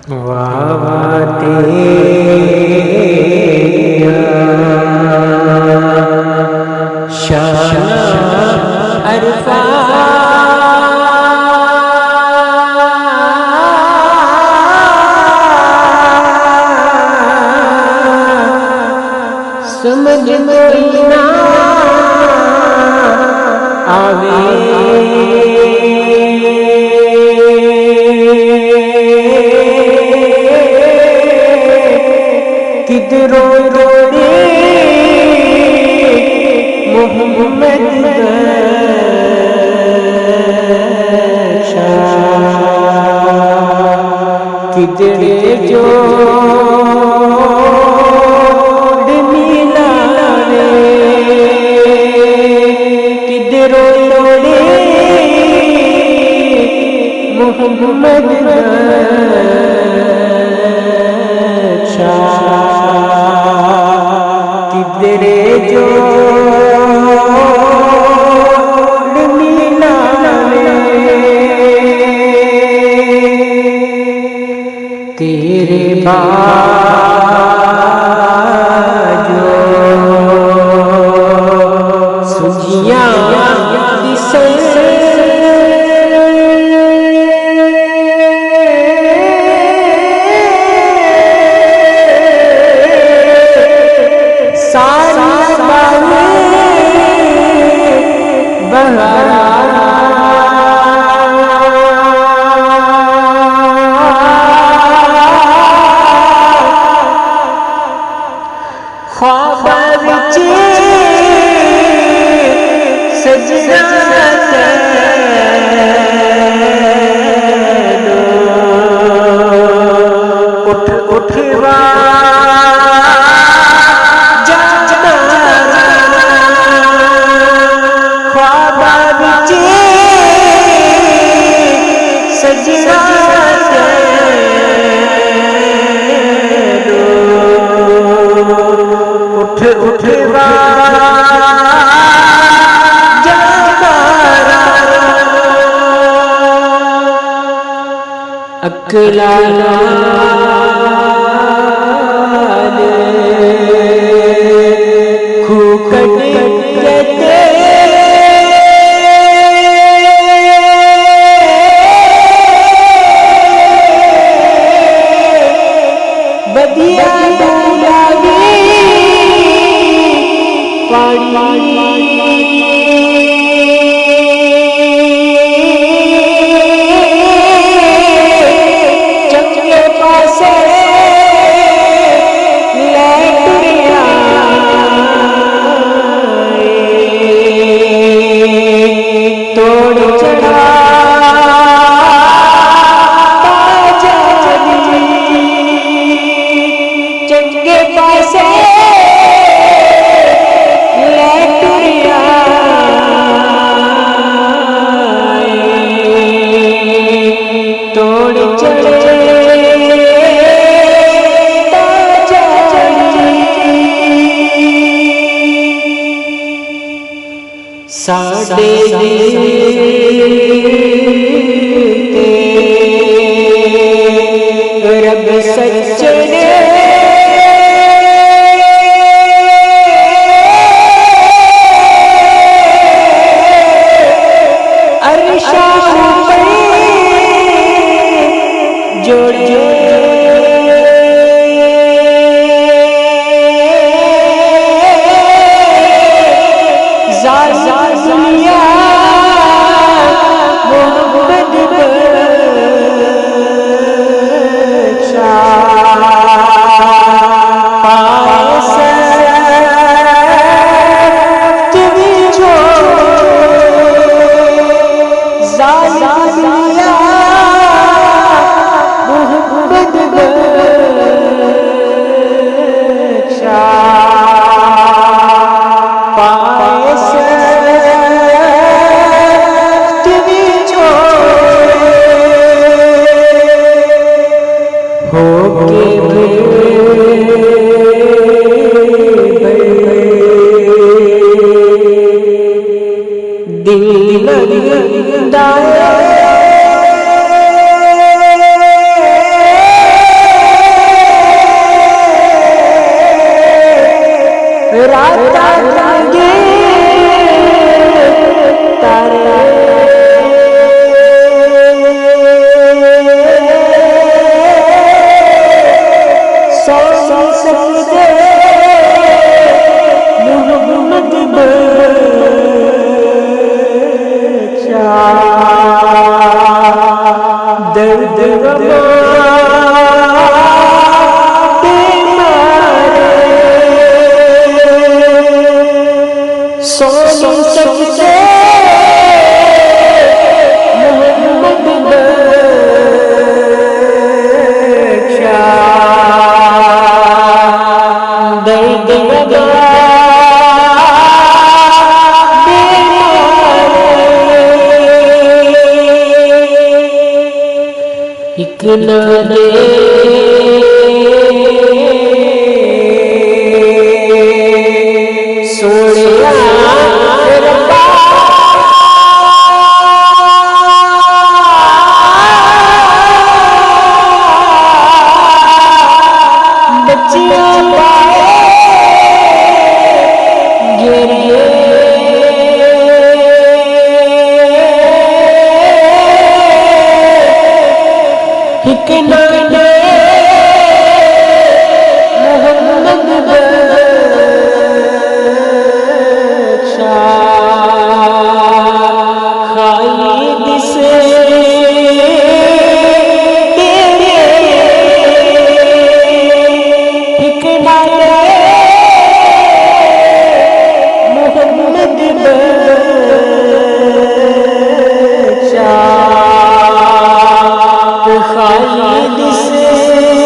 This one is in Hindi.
वाह वाह तेरा शान अरफा समझ में ना आवे किधरों रोड़े मोहम्मद किधरे जो मिलावे किधरों रोड़े मोहम्मद किधरे जो मिलावे तेरे बाजो सुजिया दिसे अकलाना खूकट कहते बदिया बुलावी पानी साडे रब सच्चे ने अरशा जोड़े दिल राता लगे तारे सौ सकते मोहम्मद बचा दर्द सौ सकते मोहम्मद बचा दर्द एक न दे सोने बच्चियां पाए गिरे एक न दे मोहम्मद बचा खालिद से एक न दे मोहम्मद बचा खालिद से